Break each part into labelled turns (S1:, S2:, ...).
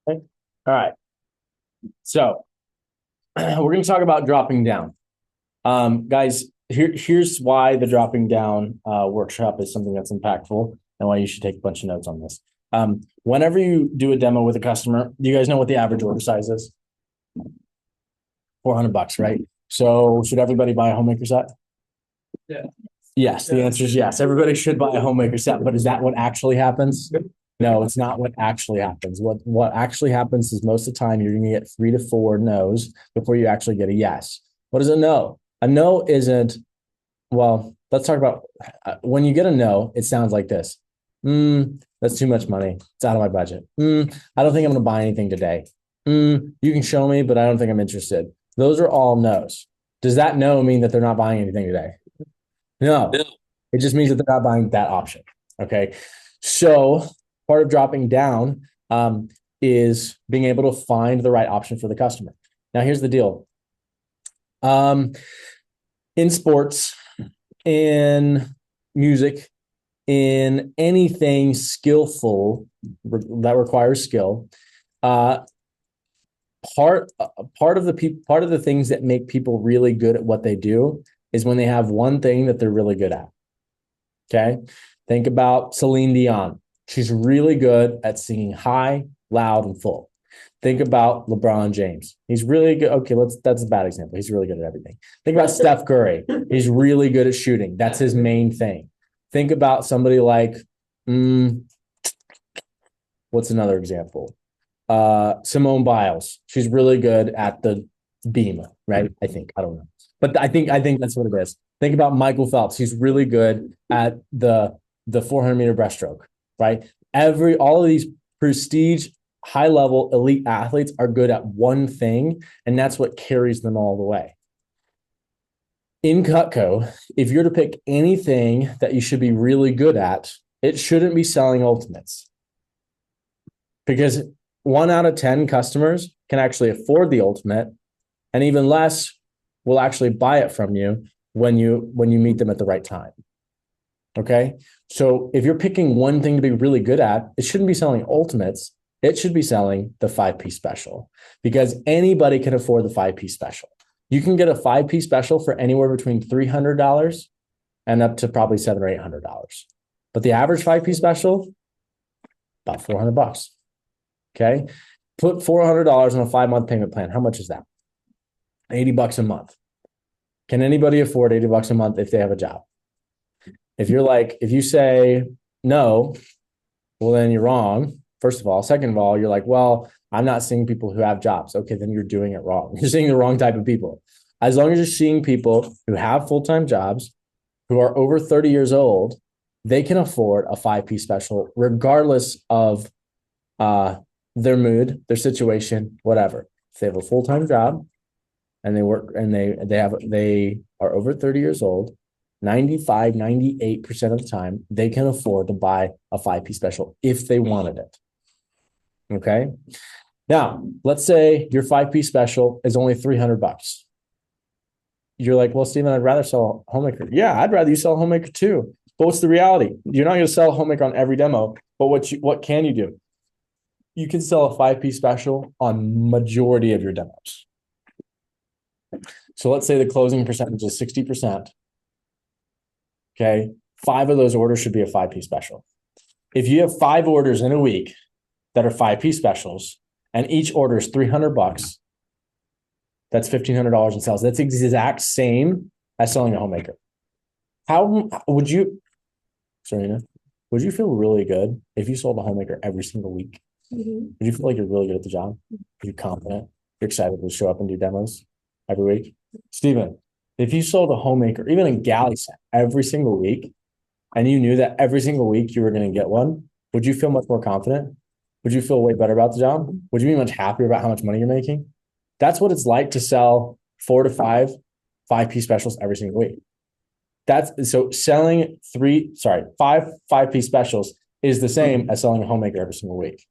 S1: Okay. All right. So we're going to talk about dropping down. Guys, here's why the dropping down workshop is something that's impactful and why you should take a bunch of notes on this. Whenever you do a demo with a customer, do you guys know what the average order size is? $400, right? So should everybody buy a homemaker set?
S2: Yeah.
S1: Yes, the answer is yes. Everybody should buy a homemaker set, but is that what actually happens? No, it's not what actually happens. What actually happens is most of the time you're going to get 3 to 4 no's before you actually get a yes. What is a no? A no isn't, well, let's talk about when you get a no, it sounds like this. That's too much money. It's out of my budget. I don't think I'm going to buy anything today. You can show me, but I don't think I'm interested. Those are all no's. Does that no mean that they're not buying anything today? No, it just means that they're not buying that option. Okay. So part of dropping down is being able to find the right option for the customer. Now, here's the deal. In sports, in music, in anything skillful that requires skill, part of the things that make people really good at what they do is when they have one thing that they're really good at. Okay. Think about Celine Dion. She's really good at singing high, loud, and full. Think about LeBron James. He's really good. Okay, that's a bad example. He's really good at everything. Think about Steph Curry. He's really good at shooting. That's his main thing. Think about somebody like, what's another example? Simone Biles. She's really good at the beam, right? I think. I don't know. But I think that's what it is. Think about Michael Phelps. He's really good at the 400-meter breaststroke, right? All of these prestige, high-level elite athletes are good at one thing, and that's what carries them all the way. In Cutco, if you're to pick anything that you should be really good at, it shouldn't be selling ultimates. Because 1 out of 10 customers can actually afford the ultimate, and even less will actually buy it from you when you meet them at the right time. Okay. So if you're picking one thing to be really good at, it shouldn't be selling ultimates. It should be selling the 5-piece special, because anybody can afford the 5-piece special. You can get a 5-piece special for anywhere between $300 and up to probably $700 or $800. But the average 5-piece special, about $400. Okay. Put $400 on a 5-month payment plan. How much is that? $80 a month. Can anybody afford $80 a month if they have a job? If you say no, well, then you're wrong. First of all. Second of all, you're like, well, I'm not seeing people who have jobs. Okay, then you're doing it wrong. You're seeing the wrong type of people. As long as you're seeing people who have full-time jobs, who are over 30 years old, they can afford a 5-piece special, regardless of their mood, their situation, whatever. If they have a full-time job and they work and they are over 30 years old, 95, 98% of the time, they can afford to buy a 5-piece special if they wanted it. Okay. Now, let's say your 5-piece special is only $300. You're like, well, Steven, I'd rather sell a homemaker. Yeah, I'd rather you sell a homemaker too. But what's the reality? You're not going to sell a homemaker on every demo, but what can you do? You can sell a 5-piece special on majority of your demos. So let's say the closing percentage is 60%. Okay. 5 of those orders should be a 5-piece special. If you have 5 orders in a week that are 5-piece specials and each order is $300, that's $1,500 in sales. That's the exact same as selling a homemaker. How would you, Serena, would you feel really good if you sold a homemaker every single week? Would you feel like you're really good at the job? Are you confident? You're excited to show up and do demos every week? Steven, if you sold a homemaker, even a galley set every single week, and you knew that every single week you were going to get one, would you feel much more confident? Would you feel way better about the job? Would you be much happier about how much money you're making? That's what it's like to sell 4 to 5 5-piece specials every single week. So selling 5 5-piece specials is the same as selling a homemaker every single week.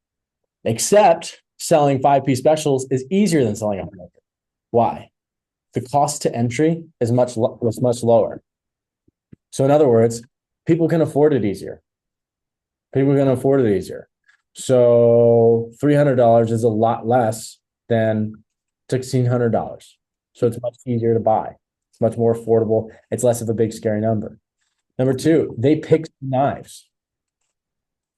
S1: Except selling 5-piece specials is easier than selling a homemaker. Why? The cost to entry is much lower. So in other words, people can afford it easier. So $300 is a lot less than $1,600. So it's much easier to buy. It's much more affordable. It's less of a big scary number. Number two, they picked knives.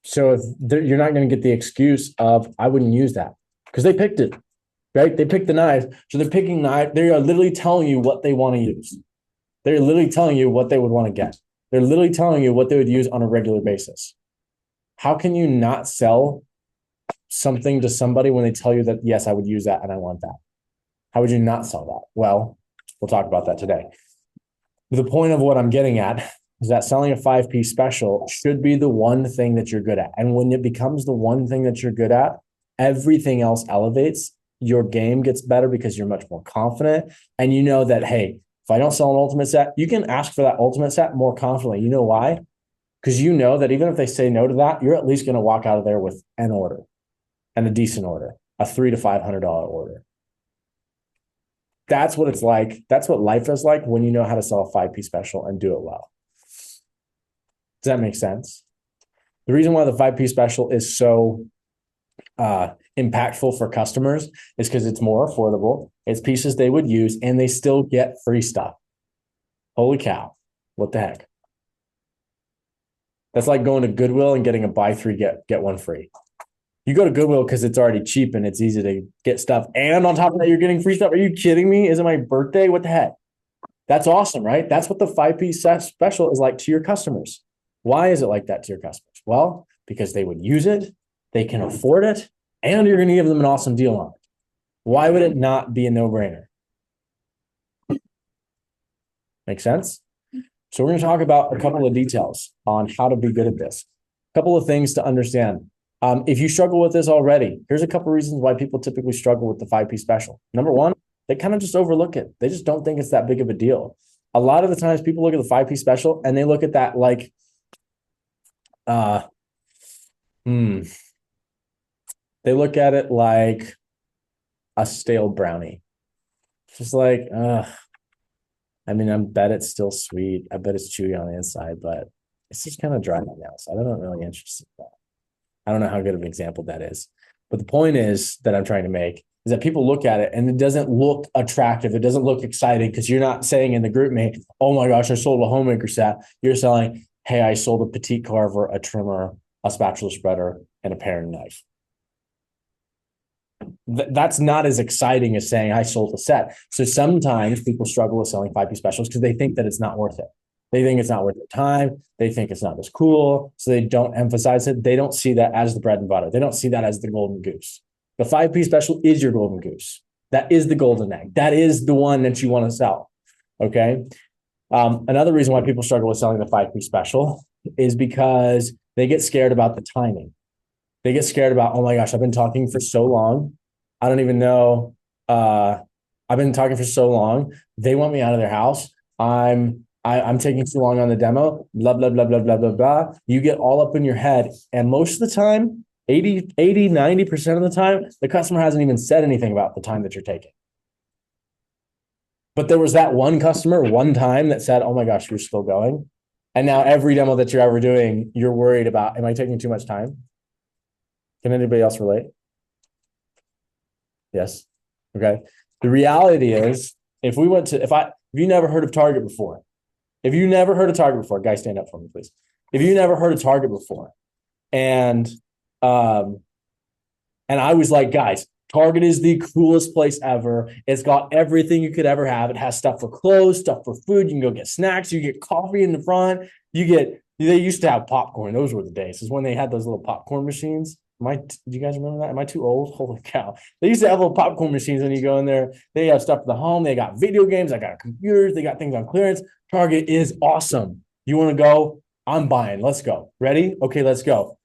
S1: So if you're not going to get the excuse of I wouldn't use that because they picked it, right? They picked the knives. So they're picking knife. They are literally telling you what they want to use. They're literally telling you what they would want to get. They're literally telling you what they would use on a regular basis. How can you not sell something to somebody when they tell you that, yes, I would use that and I want that? How would you not sell that? Well, we'll talk about that today. The point of what I'm getting at is that selling a 5-piece special should be the one thing that you're good at. And when it becomes the one thing that you're good at, everything else elevates. Your game gets better because you're much more confident. And you know that, hey, if I don't sell an ultimate set, you can ask for that ultimate set more confidently. You know why? Because you know that even if they say no to that, you're at least going to walk out of there with an order and a decent order, a $300 to $500 order. That's what it's like. That's what life is like when you know how to sell a 5-piece special and do it well. Does that make sense? The reason why the 5-piece special is so impactful for customers is because it's more affordable. It's pieces they would use and they still get free stuff. Holy cow. What the heck? That's like going to Goodwill and getting a buy three, get one free. You go to Goodwill because it's already cheap and it's easy to get stuff. And on top of that, you're getting free stuff. Are you kidding me? Is it my birthday? What the heck? That's awesome, right? That's what the 5-piece special is like to your customers. Why is it like that to your customers? Well, because they would use it, they can afford it, and you're going to give them an awesome deal on it. Why would it not be a no-brainer? Make sense? So we're going to talk about a couple of details on how to be good at this. A couple of things to understand. If you struggle with this already, here's a couple of reasons why people typically struggle with the 5-piece special. Number one, they kind of just overlook it. They just don't think it's that big of a deal. A lot of the times people look at the 5-piece special and they look at that like, they look at it like a stale brownie. Just like, I mean, I bet it's still sweet. I bet it's chewy on the inside, but it's just kind of dry right now. So I'm not really interested in that. I don't know how good of an example that is. But the point is that I'm trying to make is that people look at it and it doesn't look attractive. It doesn't look exciting because you're not saying in the group mate, oh my gosh, I sold a homemaker set. You're selling, hey, I sold a petite carver, a trimmer, a spatula spreader, and a paring knife. That's not as exciting as saying I sold a set. So sometimes people struggle with selling 5-piece specials because they think that it's not worth it. They think it's not worth their time. They think it's not as cool. So they don't emphasize it. They don't see that as the bread and butter. They don't see that as the golden goose. The 5-piece special is your golden goose. That is the golden egg. That is the one that you want to sell. Okay. Another reason why people struggle with selling the 5-piece special is because they get scared about the timing. They get scared about, oh my gosh, I've been talking for so long. I don't even know. I've been talking for so long. They want me out of their house. I'm taking too long on the demo, blah, blah, blah, blah, blah, blah, blah. You get all up in your head. And most of the time, 90% of the time, the customer hasn't even said anything about the time that you're taking. But there was that one customer one time that said, oh my gosh, you're still going. And now every demo that you're ever doing, you're worried about, am I taking too much time? Can anybody else relate? Yes. Okay. The reality is, if you never heard of Target before, guys, stand up for me, please. If you never heard of Target before, and I was like, guys, Target is the coolest place ever. It's got everything you could ever have. It has stuff for clothes, stuff for food. You can go get snacks. You get coffee in the front. They used to have popcorn. Those were the days. Is when they had those little popcorn machines. Do you guys remember that? Am I too old? Holy cow. They used to have little popcorn machines and you go in there. They have stuff for the home. They got video games. They got computers. They got things on clearance. Target is awesome. You want to go? I'm buying. Let's go. Ready? Okay, let's go.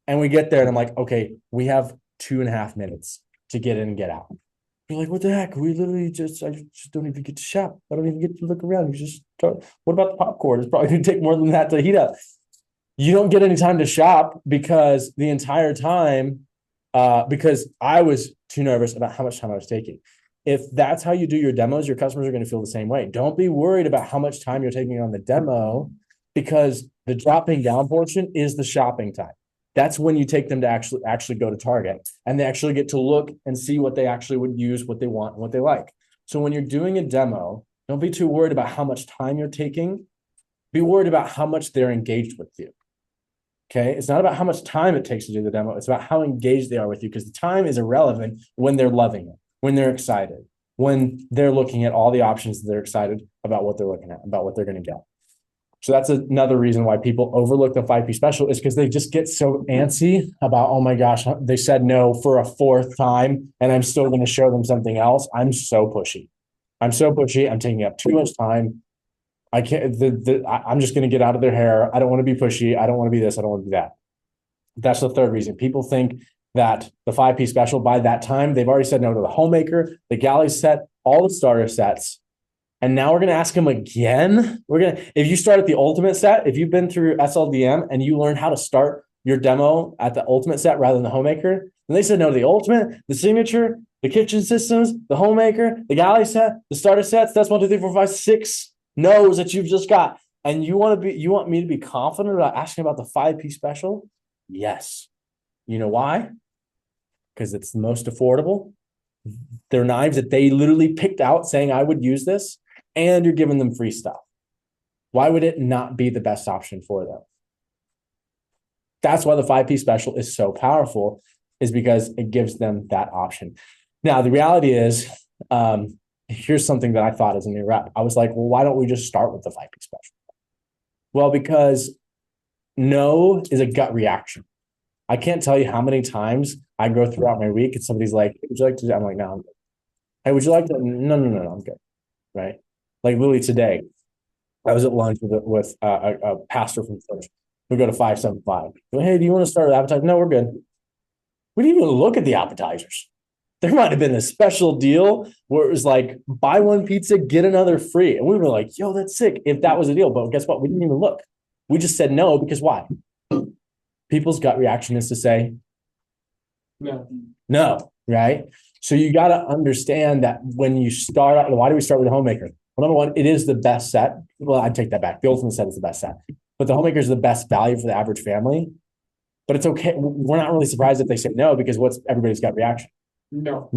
S1: And we get there and I'm like, okay, we have 2.5 minutes to get in and get out. You're like, what the heck? I just don't even get to shop. I don't even get to look around. What about the popcorn? It's probably going to take more than that to heat up. You don't get any time to shop because the entire time, because I was too nervous about how much time I was taking. If that's how you do your demos, your customers are going to feel the same way. Don't be worried about how much time you're taking on the demo because the dropping down portion is the shopping time. That's when you take them to actually go to Target, and they actually get to look and see what they actually would use, what they want, and what they like. So when you're doing a demo, don't be too worried about how much time you're taking. Be worried about how much they're engaged with you. Okay. It's not about how much time it takes to do the demo. It's about how engaged they are with you, because the time is irrelevant when they're loving it, when they're excited, when they're looking at all the options, they're excited about what they're looking at, about what they're going to get. So that's another reason why people overlook the 5P special, is because they just get so antsy about, oh my gosh, they said no for a fourth time and I'm still going to show them something else. I'm so pushy. I'm taking up too much time. I can't, I'm just going to get out of their hair. I don't want to be pushy. I don't want to be this. I don't want to be that. That's the third reason. People think that the 5P special, by that time, they've already said no to the homemaker, the galley set, all the starter sets. And now we're going to ask them again. If you start at the ultimate set, if you've been through SLDM and you learn how to start your demo at the ultimate set rather than the homemaker, and they said no to the ultimate, the signature, the kitchen systems, the homemaker, the galley set, the starter sets, that's 1, 2, 3, 4, 5, 6 no's that you've just got. And you want me to be confident about asking about the 5P special? Yes. You know why? Because it's the most affordable. They're knives that they literally picked out saying, I would use this, and you're giving them free stuff. Why would it not be the best option for them? That's why the 5P special is so powerful, is because it gives them that option. Now, the reality is, here's something that I thought as a new rep. I was like, well, why don't we just start with the 5P special? Well, because no is a gut reaction. I can't tell you how many times I go throughout my week and somebody's like, would you like to? I'm like, no, I'm good. Hey, would you like to? No, I'm good. Right? Like literally today, I was at lunch with a pastor from church. We go to 575. Hey, do you want to start with appetizers? No, we're good. We didn't even look at the appetizers. There might have been a special deal where it was like, buy one pizza, get another free. And we were like, yo, that's sick if that was a deal. But guess what? We didn't even look. We just said no, because why? People's gut reaction is to say no, right? So you got to understand that when you start out, why do we start with the homemaker? Well, number one, it is the best set. Well, I'd take that back. The ultimate set is the best set, but the homemaker is the best value for the average family. But it's okay. We're not really surprised if they say no, because what's everybody's gut reaction? No.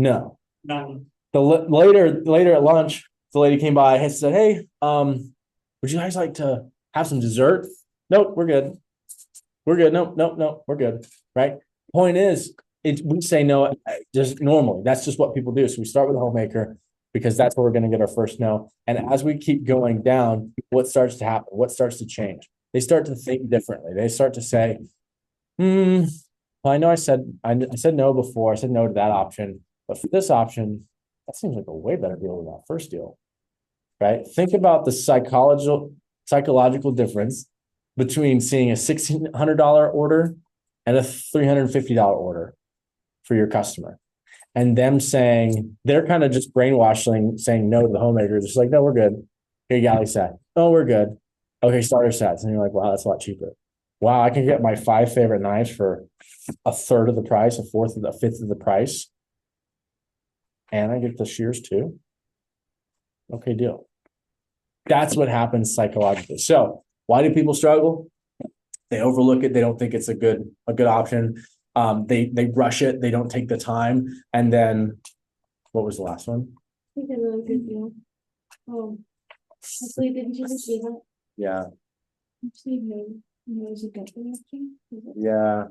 S1: None. Later at lunch, the lady came by and said, hey, would you guys like to have some dessert? Nope, we're good. We're good. Nope, we're good. Right? Point is, we say no just normally. That's just what people do. So we start with the homemaker, because that's where we're going to get our first no. And as we keep going down, what starts to happen? What starts to change? They start to think differently. They start to say, well, I know I said no before. I said no to that option. But for this option, that seems like a way better deal than that first deal. Right? Think about the psychological difference between seeing a $1,600 order and a $350 order for your customer, and them saying, they're kind of just brainwashing, saying no to the homemaker. Just like, no, we're good. Okay, galley set. Oh, we're good. Okay, starter sets. And you're like, wow, that's a lot cheaper. Wow, I can get my 5 favorite knives for a third of the price, a fifth of the price. And I get the shears too. Okay, deal. That's what happens psychologically. So why do people struggle? They overlook it. They don't think it's a good option. They rush it. They don't take the time. And then, what was the last one?
S2: I think a really good deal. Actually, didn't you just see that?
S1: Yeah.
S2: Actually, no, there's a gut reaction.
S1: Yeah.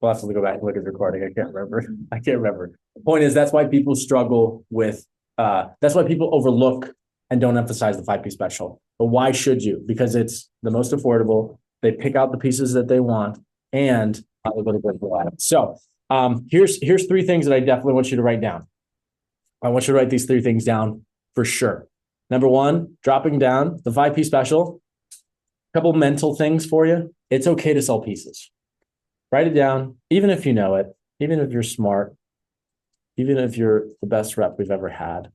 S1: We'll have to go back and look at the recording. I can't remember. The point is, that's why people struggle with, that's why people overlook and don't emphasize the 5P special. But why should you? Because it's the most affordable. They pick out the pieces that they want, and they're going to go for that. So here's 3 things that I definitely want you to write down. I want you to write these 3 things down for sure. Number 1, dropping down the 5P special. A couple mental things for you. It's okay to sell pieces. Write it down, even if you know it, even if you're smart, even if you're the best rep we've ever had.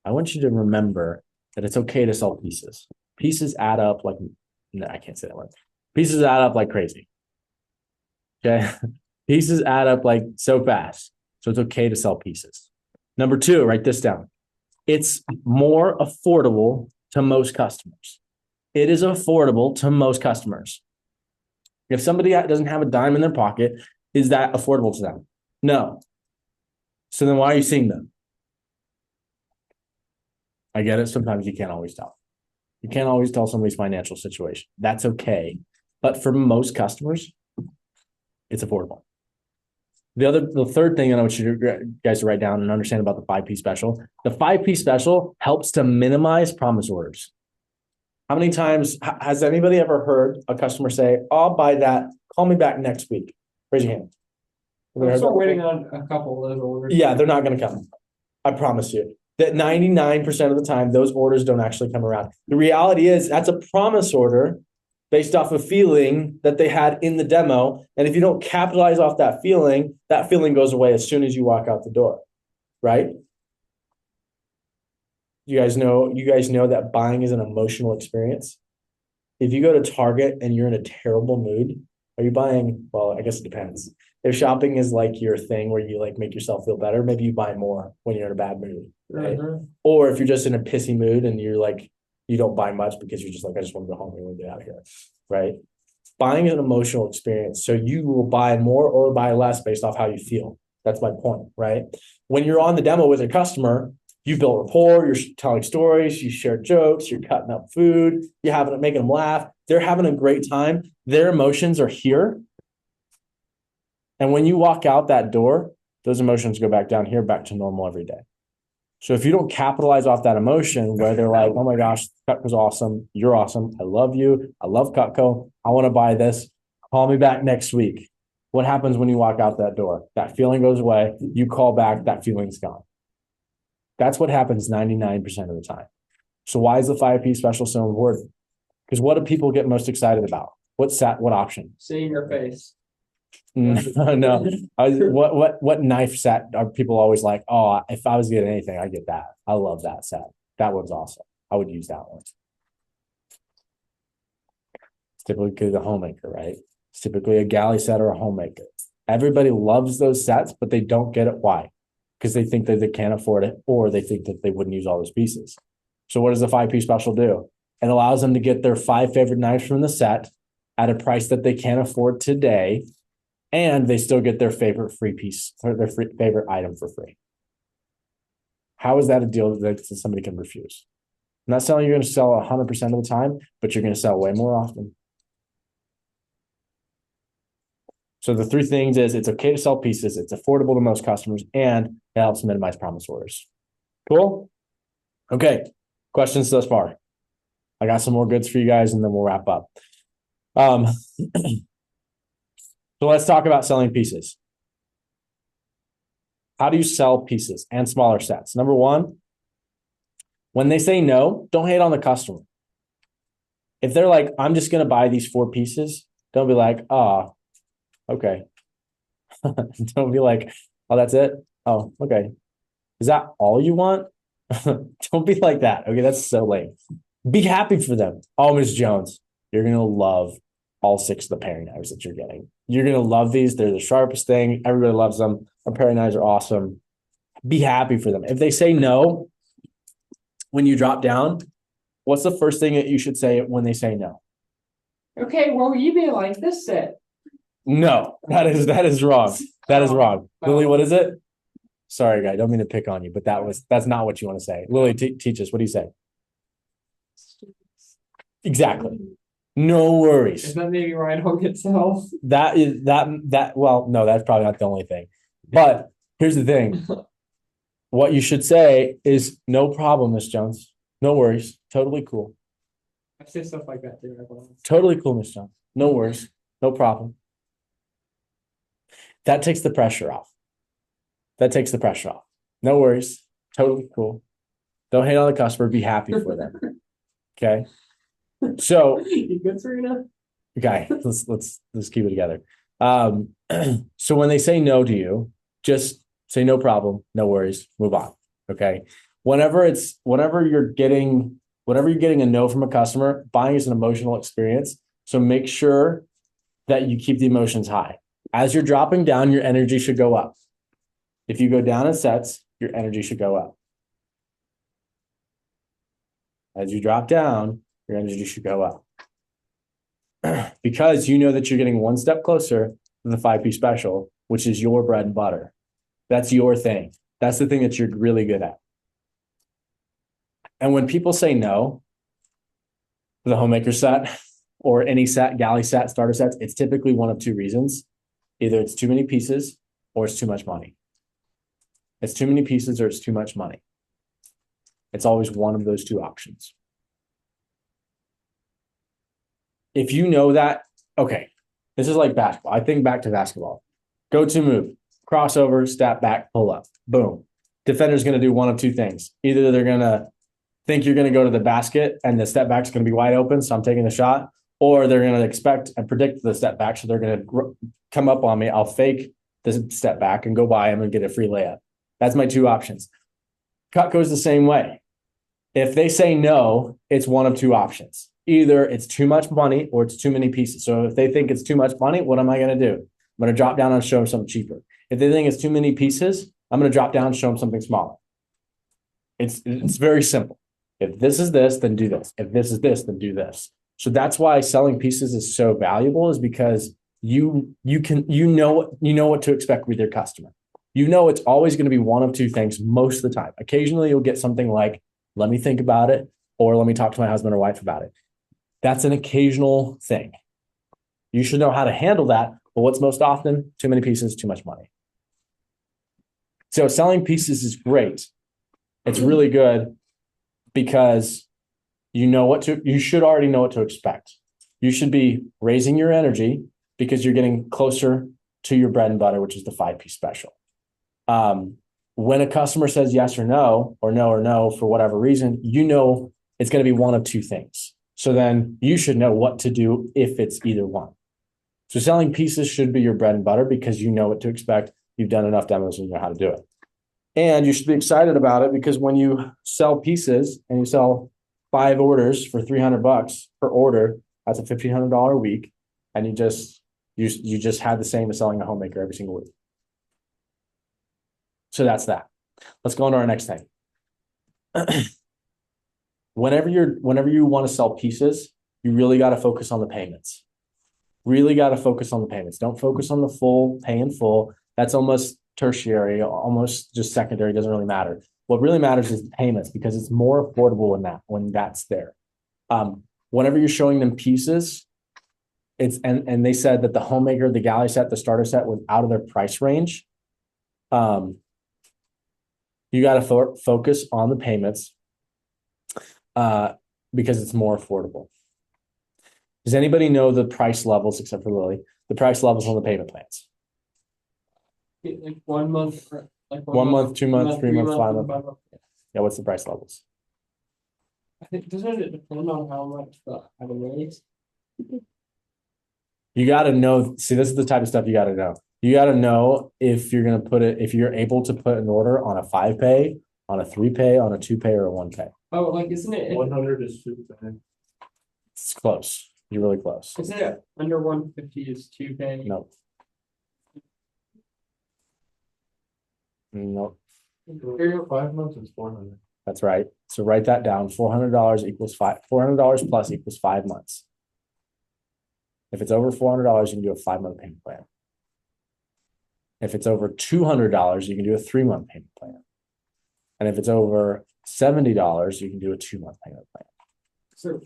S1: I want you to remember that it's okay to sell pieces. Pieces add up like, no, I can't say that word. Pieces add up like crazy. Okay. Pieces add up like so fast. So it's okay to sell pieces. Number 2, write this down. It's more affordable to most customers. It is affordable to most customers. If somebody doesn't have a dime in their pocket, is that affordable to them? No. So then why are you seeing them? I get it. Sometimes you can't always tell. You can't always tell somebody's financial situation. That's okay. But for most customers, it's affordable. The third thing that I want you guys to write down and understand about the 5P special, the 5P special helps to minimize promise orders. How many times has anybody ever heard a customer say, "Oh, I'll buy that, call me back next week"? Raise your hand.
S3: I'm still waiting on a couple of those orders.
S1: Yeah, they're not going to come. I promise you that 99% of the time, those orders don't actually come around. The reality is that's a promise order based off a feeling that they had in the demo. And if you don't capitalize off that feeling goes away as soon as you walk out the door, right? You guys know that buying is an emotional experience. If you go to Target and you're in a terrible mood, are you buying? Well, I guess it depends. If shopping is like your thing where you like make yourself feel better, maybe you buy more when you're in a bad mood, right? Or if you're just in a pissy mood and you're like, you don't buy much because you're just like, I just want to go home and get out of here, right? Buying is an emotional experience. So you will buy more or buy less based off how you feel. That's my point, right? When you're on the demo with a customer, you build rapport, you're telling stories, you share jokes, you're cutting up food, you're making them laugh. They're having a great time. Their emotions are here. And when you walk out that door, those emotions go back down here, back to normal every day. So if you don't capitalize off that emotion where they're like, oh my gosh, Cutco's awesome. You're awesome. I love you. I love Cutco. I want to buy this. Call me back next week. What happens when you walk out that door? That feeling goes away. You call back, that feeling's gone. That's what happens 99% of the time. So why is the 5P special so important? Because what do people get most excited about? What option?
S3: Seeing your face.
S1: No. What knife set are people always like? Oh, if I was getting anything, I get that. I love that set. That one's awesome. I would use that one. It's typically the homemaker, right? It's typically a galley set or a homemaker. Everybody loves those sets, but they don't get it. Why? Because they think that they can't afford it, or they think that they wouldn't use all those pieces. So what does the 5P special do? It allows them to get their 5 favorite knives from the set at a price that they can't afford today, and they still get their favorite free piece or their favorite item for free. How is that a deal that somebody can refuse? I'm not saying you're going to sell 100% of the time, but you're going to sell way more often. So the three things is it's okay to sell pieces, it's affordable to most customers, and it helps minimize promise orders. Cool? Okay. Questions thus far? I got some more goods for you guys, and then we'll wrap up. So let's talk about selling pieces. How do you sell pieces and smaller sets? Number one, when they say no, don't hate on the customer. If they're like, I'm just going to buy these 4 pieces, don't be like, oh, okay. Don't be like, oh, that's it. Oh, okay. Is that all you want? Don't be like that. Okay, that's so lame. Be happy for them. Oh, Ms. Jones, you're going to love all 6 of the paring knives that you're getting. You're going to love these. They're the sharpest thing. Everybody loves them. Our paring knives are awesome. Be happy for them. If they say no, when you drop down, what's the first thing that you should say when they say no?
S3: Okay, well, you be like this set.
S1: No, that is wrong. That is wrong. Lily, what is it? Sorry, guy. Don't mean to pick on you, but that's not what you want to say. Lily, teach us. What do you say? Exactly. No worries.
S3: Is that maybe where I don't get sales?
S1: Well, no, that's probably not the only thing. But here's the thing. What you should say is no problem, Miss Jones. No worries. Totally cool.
S3: I say stuff like that too.
S1: Totally cool, Miss Jones. No worries. No problem. That takes the pressure off. No worries. Totally cool. Don't hate on the customer. Be happy for them. Okay. So
S3: you good, Serena?
S1: Okay, let's keep it together. So when they say no to you, just say no problem, no worries, move on. Okay. Whenever you're getting a no from a customer, buying is an emotional experience. So make sure that you keep the emotions high. As you're dropping down, your energy should go up. If you go down in sets, your energy should go up. As you drop down, your energy should go up. because you know that you're getting one step closer to the 5P special, which is your bread and butter. That's your thing. That's the thing that you're really good at. And when people say no to the homemaker set or any set, galley set, starter sets, it's typically one of two reasons. Either it's too many pieces or it's too much money. It's too many pieces or it's too much money. It's always one of those two options. If you know that, okay, this is like basketball. I think back to basketball. Go-to move, crossover, step back, pull up, boom. Defender's going to do one of two things. Either they're going to think you're going to go to the basket and the step back's going to be wide open, so I'm taking the shot, or they're going to expect and predict the step back, so they're going to come up on me. I'll fake the step back and go by him and get a free layup. That's my two options. Cut goes the same way. If they say no, it's one of two options. Either it's too much money or it's too many pieces. So if they think it's too much money, what am I going to do? I'm going to drop down and show them something cheaper. If they think it's too many pieces, I'm going to drop down and show them something smaller. It's very simple. If this is this, then do this. If this is this, then do this. So that's why selling pieces is so valuable, is because you know what to expect with your customer. You know it's always going to be one of two things most of the time. Occasionally you'll get something like, let me think about it, or let me talk to my husband or wife about it. That's an occasional thing. You should know how to handle that, but what's most often? Too many pieces, too much money. So selling pieces is great. It's really good because you should already know what to expect. You should be raising your energy because you're getting closer to your bread and butter, which is the 5P special. When a customer says yes or no, or no for whatever reason, you know it's going to be one of two things. So then you should know what to do if it's either one. So selling pieces should be your bread and butter because you know what to expect. You've done enough demos and you know how to do it. And you should be excited about it because when you sell pieces and you sell 5 orders for $300 per order, that's a $1,500 a week. And you just had the same as selling a homemaker every single week. So that's that. Let's go on to our next thing. Whenever you want to sell pieces, you really got to focus on the payments. Really got to focus on the payments. Don't focus on the full, pay in full. That's almost tertiary, almost just secondary, doesn't really matter. What really matters is the payments because it's more affordable when that's there. Whenever you're showing them pieces, and they said that the homemaker, the galley set, the starter set was out of their price range. You got to focus on the payments because it's more affordable. Does anybody know the price levels, except for Lily, the price levels on the payment plans?
S3: Like 1 month, like
S1: 1 month, 2 months, 3 months, 5
S3: and
S1: months. Yeah, what's the price levels?
S3: I think doesn't it depend on how much the item is?
S1: You got to know. See, this is the type of stuff you got to know. You got to know if you're going to if you're able to put an order on a 5-pay, on a 3-pay, on a 2-pay, or a 1-pay.
S3: Oh, like isn't it?
S4: 100 is 2-pay.
S1: It's close. You're really close.
S3: Isn't it under 150 is 2-pay?
S1: No. No,
S4: 5 months is 400.
S1: that's right. So write that down. $400 equals $400 plus equals 5 months. If it's over $400, you can do a 5-month payment plan. If it's over $200, you can do a 3-month payment plan. And if it's over $70, you can do a 2-month payment plan.
S3: So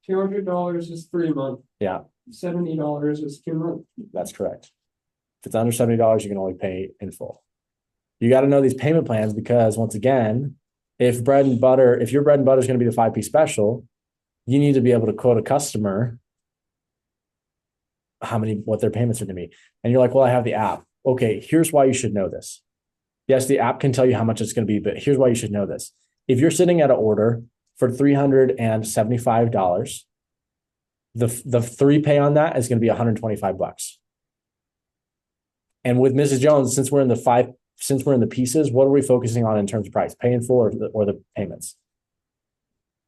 S3: $200 is 3 months.
S1: Yeah,
S3: $70 is 2 months.
S1: that's correct. If it's under $70, you can only pay in full. You got to know these payment plans because once again, if your bread and butter is going to be the 5P special, you need to be able to quote a customer what their payments are going to be. And you're like, well, I have the app. Okay, here's why you should know this. Yes, the app can tell you how much it's going to be, but here's why you should know this. If you're sitting at an order for $375, the 3-pay on that is going to be $125. And with Mrs. Jones, since we're in the pieces, what are we focusing on in terms of price? Pay in full or the payments?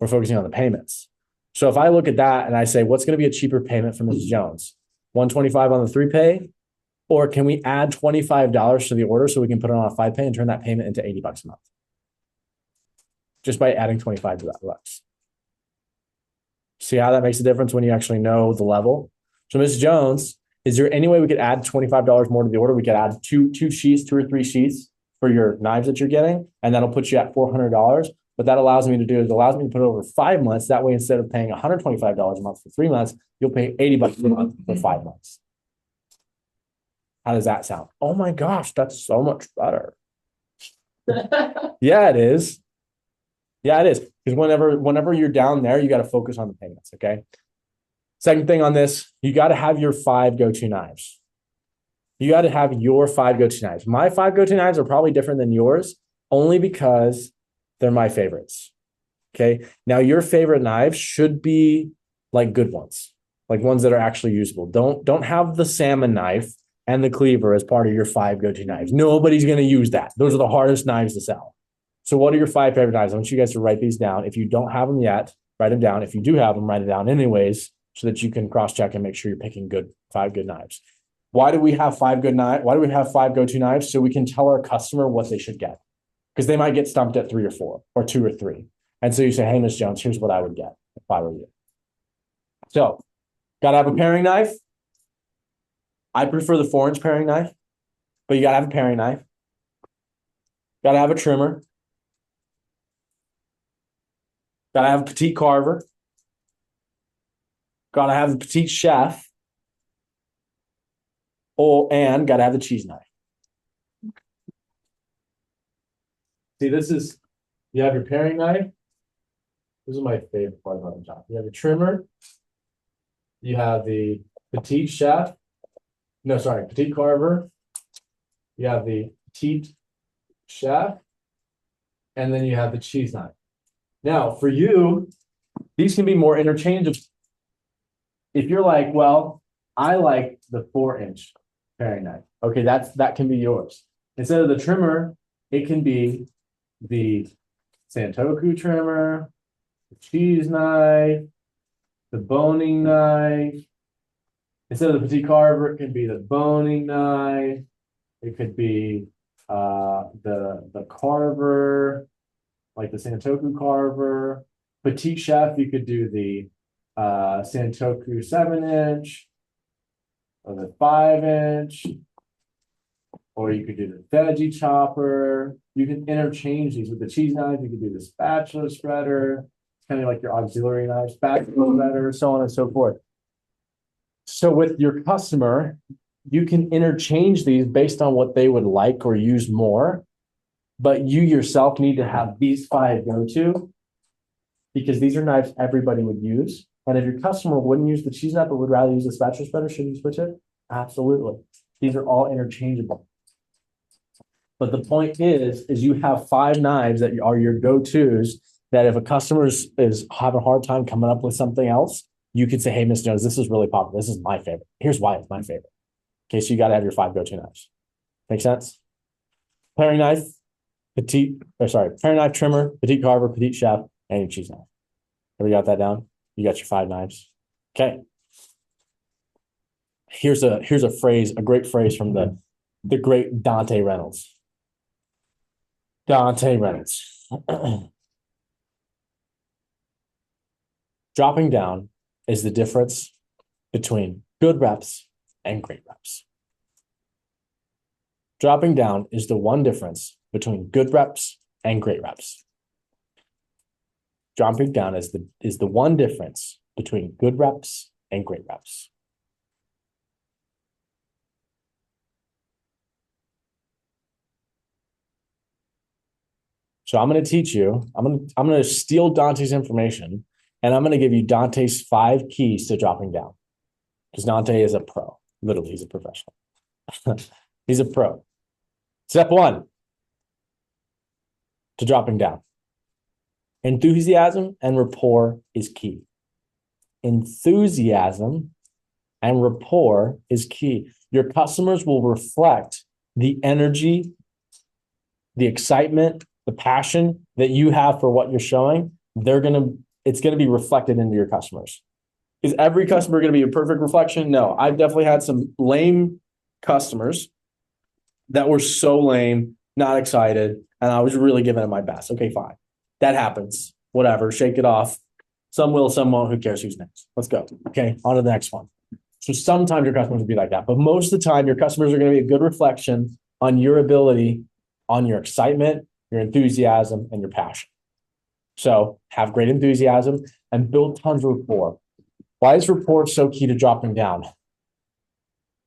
S1: We're focusing on the payments. So if I look at that and I say, what's going to be a cheaper payment for Mrs. Jones? $125 on the 3-pay? Or can we add $25 to the order so we can put it on a 5-pay and turn that payment into $80 a month? Just by adding $25 to that bucks. See how that makes a difference when you actually know the level? So, Ms. Jones, is there any way we could add $25 more to the order? We could add two sheets, 2 or 3 sheets for your knives that you're getting, and that'll put you at $400. What that allows me to do is allows me to put it over 5 months. That way, instead of paying $125 a month for 3 months, you'll pay $80 a month for 5 months. How does that sound? Oh my gosh, that's so much better. Yeah, it is. Yeah, it is. Because whenever you're down there, you got to focus on the payments. Okay. Second thing on this, you got to have your 5 go-to knives. You got to have your 5 go-to knives. My 5 go-to knives are probably different than yours, only because they're my favorites. Okay. Now, your favorite knives should be like good ones, like ones that are actually usable. Don't have the salmon knife and the cleaver as part of your 5 go-to knives. Nobody's going to use that. Those are the hardest knives to sell. So what are your 5 favorite knives? I want you guys to write these down. If you don't have them yet, write them down. If you do have them, write it down anyways, so that you can cross-check and make sure you're picking 5 good knives. Why do we have 5 good knives? Why do we have 5 go-to knives? So we can tell our customer what they should get. Because they might get stumped at 3 or 4 or 2 or 3. And so you say, hey, Ms. Jones, here's what I would get if I were you. So, got to have a paring knife. I prefer the 4-inch paring knife, but you got to have a paring knife. Got to have a trimmer. Got to have a petite carver. Got to have the petite chef. Oh, and got to have the cheese knife. See, you have your paring knife. This is my favorite part about the job. You have your trimmer. You have the petite chef. No, sorry, petite carver. You have the petite chef. And then you have the cheese knife. Now, for you, these can be more interchangeable. If you're like, well, I like the 4-inch paring knife. Okay, that can be yours. Instead of the trimmer, it can be the Santoku trimmer, the cheese knife, the boning knife. Instead of the petite carver, it can be the boning knife. It could be the carver, like the Santoku carver. Petite chef, you could do the Santoku 7-inch or the 5-inch, or you could do the veggie chopper. You can interchange these with the cheese knife. You could do the spatula spreader. It's kind of like your auxiliary knife, spatula spreader, so on and so forth. So with your customer, you can interchange these based on what they would like or use more. But you yourself need to have these 5 go-to, because these are knives everybody would use. And if your customer wouldn't use the cheese knife but would rather use the spatula spreader, should you switch it? Absolutely. These are all interchangeable. But the point is you have 5 knives that are your go-tos, that if a customer is having a hard time coming up with something else, you could say, hey, Ms. Jones, this is really popular. This is my favorite. Here's why it's my favorite. Okay, so you got to have your 5 go-to knives. Make sense? Paring knife, paring knife, trimmer, petite carver, petite chef, and your cheese knife. Have you got that down? You got your 5 knives. Okay. Here's a phrase, a great phrase from the great Dante Reynolds. Dante Reynolds. Dropping down is the difference between good reps and great reps. Dropping down is the one difference between good reps and great reps. Dropping down is the one difference between good reps and great reps. So I'm going to teach you, I'm going to steal Dante's information, and I'm going to give you Dante's 5 keys to dropping down. Because Dante is a pro. Literally, he's a professional. He's a pro. Step 1 to dropping down. Enthusiasm and rapport is key. Enthusiasm and rapport is key. Your customers will reflect the energy, the excitement, the passion that you have for what you're showing. It's going to be reflected into your customers. Is every customer going to be a perfect reflection? No. I've definitely had some lame customers that were so lame, not excited, and I was really giving it my best. Okay, fine. That happens. Whatever. Shake it off. Some will, some won't. Who cares who's next? Let's go. Okay, on to the next one. So sometimes your customers will be like that, but most of the time, your customers are going to be a good reflection on your ability, on your excitement, your enthusiasm, and your passion. So have great enthusiasm and build tons of rapport. Why is rapport so key to dropping down?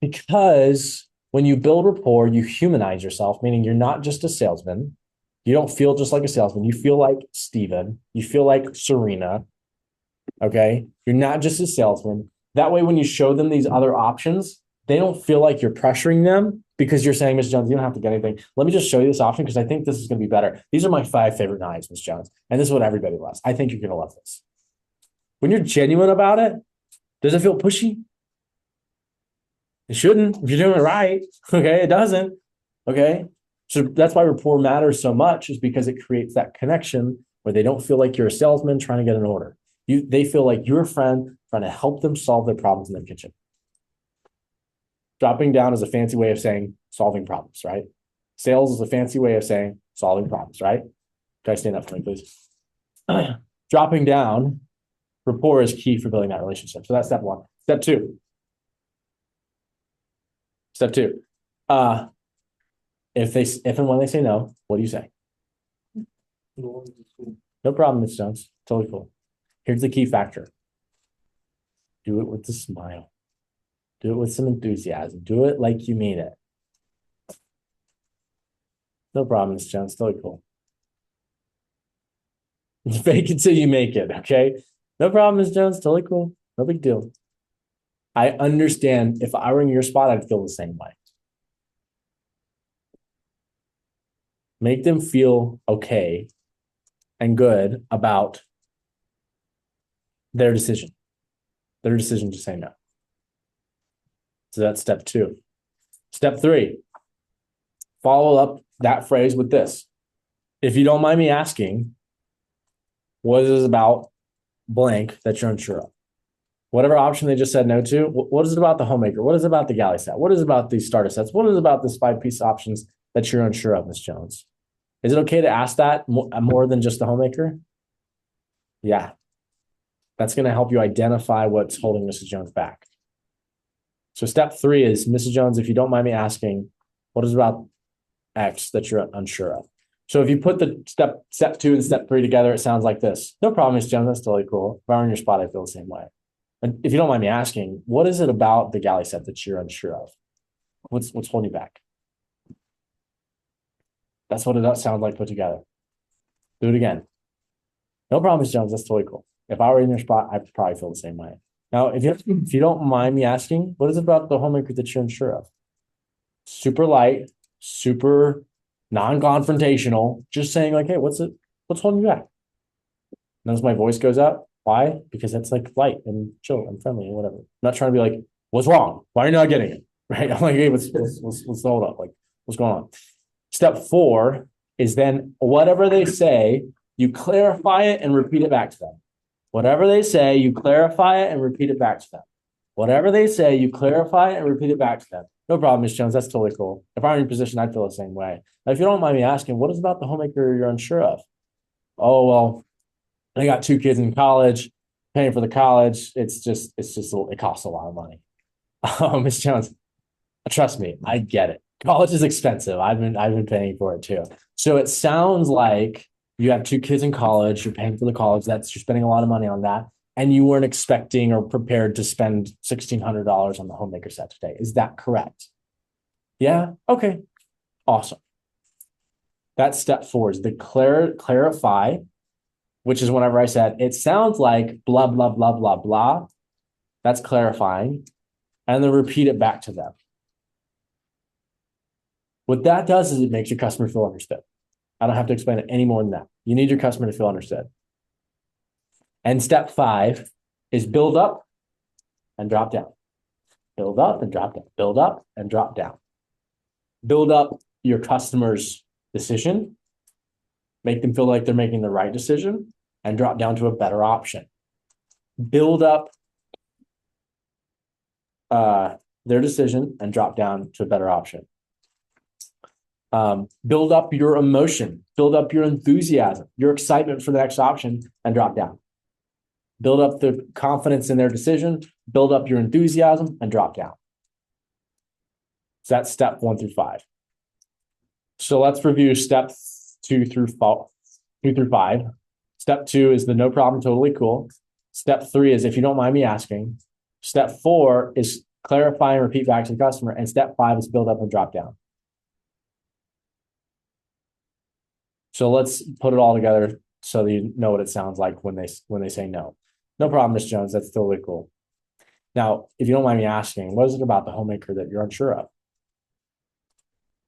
S1: Because when you build rapport, you humanize yourself, meaning you're not just a salesman. You don't feel just like a salesman. You feel like Steven. You feel like Serena. Okay. You're not just a salesman. That way, when you show them these other options, they don't feel like you're pressuring them because you're saying, Ms. Jones, you don't have to get anything. Let me just show you this option because I think this is going to be better. These are my 5 favorite knives, Ms. Jones. And this is what everybody loves. I think you're going to love this. When you're genuine about it, does it feel pushy? It shouldn't if you're doing it right. Okay. It doesn't. Okay. So that's why rapport matters so much, is because it creates that connection where they don't feel like you're a salesman trying to get an order. They feel like you're a friend trying to help them solve their problems in their kitchen. Dropping down is a fancy way of saying solving problems, right? Sales is a fancy way of saying solving problems, right? Can I stand up for me, please? Dropping down, rapport is key for building that relationship. So that's step 1. Step 2. Step 2. If and when they say no, what do you say? No problem, Ms. Jones. Totally cool. Here's the key factor. Do it with a smile. Do it with some enthusiasm. Do it like you mean it. No problem, Ms. Jones. Totally cool. Fake it till you make it, okay? No problem, Ms. Jones. Totally cool. No big deal. I understand. If I were in your spot, I'd feel the same way. Make them feel okay and good about their decision to say no. So that's step 2. Step 3, follow up that phrase with this. If you don't mind me asking, what is it about blank that you're unsure of? Whatever option they just said no to, what is it about the homemaker? What is it about the galley set? What is it about these starter sets? What is it about this 5-piece options that you're unsure of, Ms. Jones? Is it okay to ask that more than just the homemaker? Yeah. That's going to help you identify what's holding Mrs. Jones back. So step 3 is, Mrs. Jones, if you don't mind me asking, what is about X that you're unsure of? So if you put the step 2 and step 3 together, it sounds like this. No problem, Ms. Jones. That's totally cool. If I were in your spot, I feel the same way. And if you don't mind me asking, what is it about the galley set that you're unsure of? What's holding you back? That's what it sounds like put together. Do it again. No problem, Ms. Jones. That's totally cool. If I were in your spot, I'd probably feel the same way. Now, if you don't mind me asking, what is it about the homemaker that you're unsure of? Super light, super non-confrontational, just saying like, hey, what's holding you back? Notice my voice goes up. Why? Because that's like light and chill and friendly and whatever. I'm not trying to be like, what's wrong? Why are you not getting it? Right? I'm like, hey, let's hold up. Like, what's going on? Step 4 is then whatever they say, you clarify it and repeat it back to them. Whatever they say, you clarify it and repeat it back to them. Whatever they say, you clarify it and repeat it back to them. No problem, Ms. Jones. That's totally cool. If I were in your position, I'd feel the same way. Now, if you don't mind me asking, what is about the homemaker you're unsure of? Oh, well, I got 2 kids in college, paying for the college. It costs a lot of money. Oh, Ms. Jones, trust me, I get it. College is expensive. I've been paying for it too. So it sounds like you have 2 kids in college, you're paying for the college, you're spending a lot of money on that, and you weren't expecting or prepared to spend $1,600 on the homemaker set today. Is that correct? Yeah? Okay. Awesome. That's step 4 is the clarify, which is whenever I said, it sounds like blah, blah, blah, blah, blah. That's clarifying. And then repeat it back to them. What that does is it makes your customer feel understood. I don't have to explain it any more than that. You need your customer to feel understood. And step 5 is build up and drop down. Build up and drop down. Build up and drop down. Build up your customer's decision. Make them feel like they're making the right decision and drop down to a better option. Build up their decision and drop down to a better option. Build up your emotion, build up your enthusiasm, your excitement for the next option, and drop down. build up the confidence in their decision, build up your enthusiasm, and drop down. So that's step 1 through 5. So let's review steps 2 through 5. Step 2 is the no problem, totally cool. Step 3 is if you don't mind me asking. Step 4 is clarify and repeat back to the customer. And step 5 is build up and drop down. So let's put it all together so that you know what it sounds like when they say no. No problem, Miss Jones. That's totally cool. Now, if you don't mind me asking, what is it about the homemaker that you're unsure of?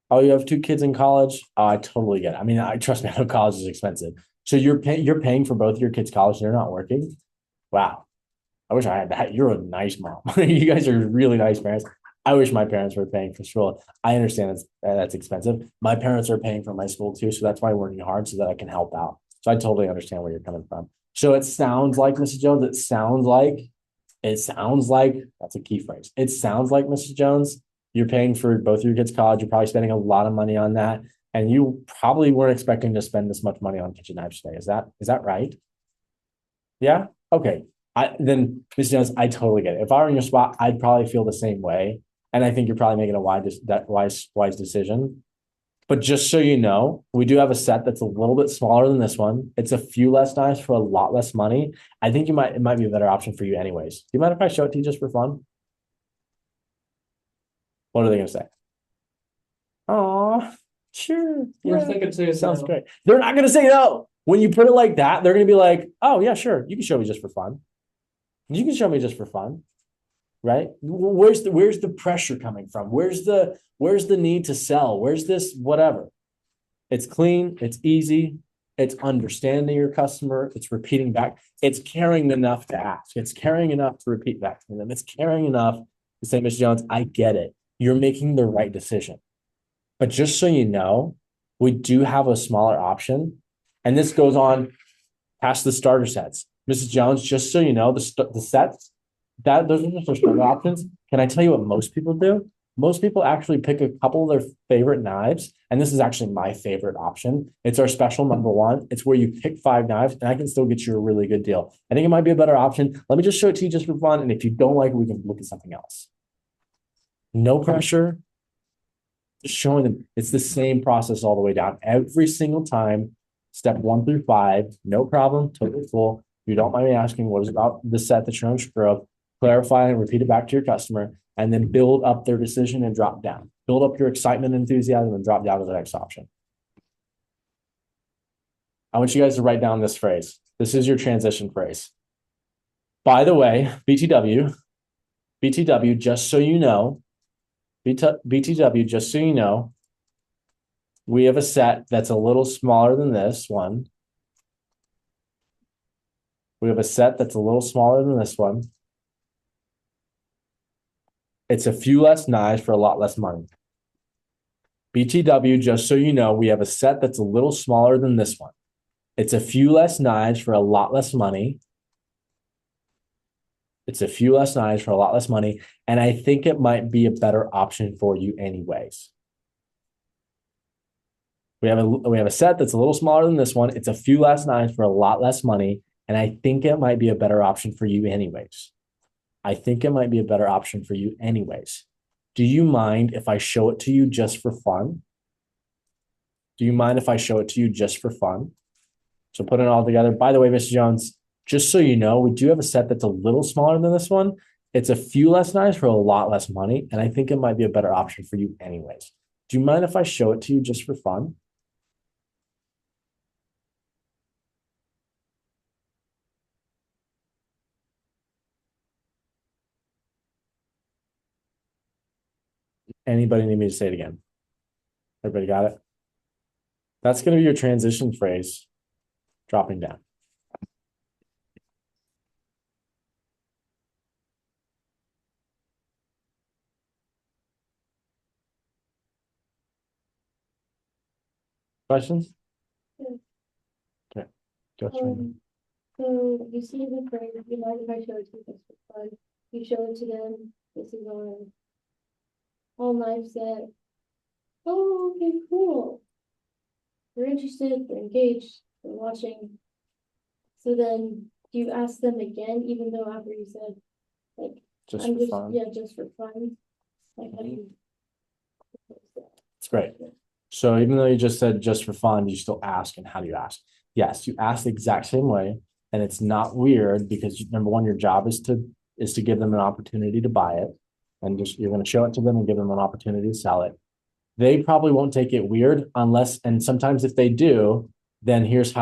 S1: Oh, you have 2 kids in college? Oh, I totally get it. I mean, trust me, I know college is expensive. So you're paying for both of your kids' college, they're not working? Wow. I wish I had that. You're a nice mom. You guys are really nice parents. I wish my parents were paying for school. I understand that's expensive. My parents are paying for my school too, so that's why I'm working hard so that I can help out. So I totally understand where you're coming from. So it sounds like, Mrs. Jones, it sounds like that's a key phrase. It sounds like, Mrs. Jones, you're paying for both of your kids' college. You're probably spending a lot of money on that. And you probably weren't expecting to spend this much money on kitchen knives today. Is that right? Yeah? Okay. Then Mrs. Jones, I totally get it. If I were in your spot, I'd probably feel the same way. And I think you're probably making a wise decision. But just so you know, we do have a set that's a little bit smaller than this one. It's a few less knives for a lot less money. I think it might be a better option for you anyways. Do you mind if I show it to you just for fun? What are they gonna say? Oh, sure.
S3: Worst they could say is
S1: Sounds
S3: no.
S1: great. They're not gonna say no. When you put it like that, they're gonna be like, oh yeah, sure. You can show me just for fun. You can show me just for fun. Right? Where's the pressure coming from? Where's the need to sell? Where's this whatever? It's clean, it's easy, it's understanding your customer, it's repeating back, it's caring enough to ask, it's caring enough to repeat back to them, it's caring enough to say, Ms. Jones, I get it. You're making the right decision. But just so you know, we do have a smaller option, and this goes on past the starter sets. Mrs. Jones, just so you know, the sets those are just our starter options. Can I tell you what most people do? Most people actually pick a couple of their favorite knives, and this is actually my favorite option. It's our special number 1. It's where you pick 5 knives, and I can still get you a really good deal. I think it might be a better option. Let me just show it to you just for fun, and if you don't like it, we can look at something else. No pressure. Just showing them it's the same process all the way down every single time. Step 1 through 5, no problem, totally full. If you don't mind me asking, what is about the set that you're unsure of? Clarify and repeat it back to your customer, and then build up their decision and drop down. Build up your excitement and enthusiasm and drop down to the next option. I want you guys to write down this phrase. This is your transition phrase. By the way, BTW, just so you know, BTW, just so you know, we have a set that's a little smaller than this one. We have a set that's a little smaller than this one. It's a few less knives for a lot less money. BTW, just so you know, we have a set that's a little smaller than this one. It's a few less knives for a lot less money. It's a few less knives for a lot less money. And I think it might be a better option for you anyways. We have a set that's a little smaller than this one. It's a few less knives for a lot less money. And I think it might be a better option for you anyways. I think it might be a better option for you anyways. Do you mind if I show it to you just for fun? Do you mind if I show it to you just for fun? So put it all together. By the way, Mr. Jones, just so you know, we do have a set that's a little smaller than this one. It's a few less knives for a lot less money. And I think it might be a better option for you anyways. Do you mind if I show it to you just for fun? Anybody need me to say it again? Everybody got it? That's going to be your transition phrase, dropping down. Questions?
S2: Yes.
S1: Okay. Go through.
S2: So you see the phrase, you mind if I show it to you just for fun? You show it to them, this is our whole knife set. Oh, okay, cool. They're interested, they're engaged, they're watching. So then, do you ask them again, even though after you said, like,
S1: Just
S2: I'm
S1: for
S2: just,
S1: fun.
S2: yeah, just for fun? Like, how do you?
S1: It's great. So even though you just said just for fun, you still ask. And how do you ask? Yes, you ask the exact same way, and it's not weird because number one, your job is to give them an opportunity to buy it, and just you're going to show it to them and give them an opportunity to sell it. They probably won't take it weird unless, and sometimes if they do, then here's how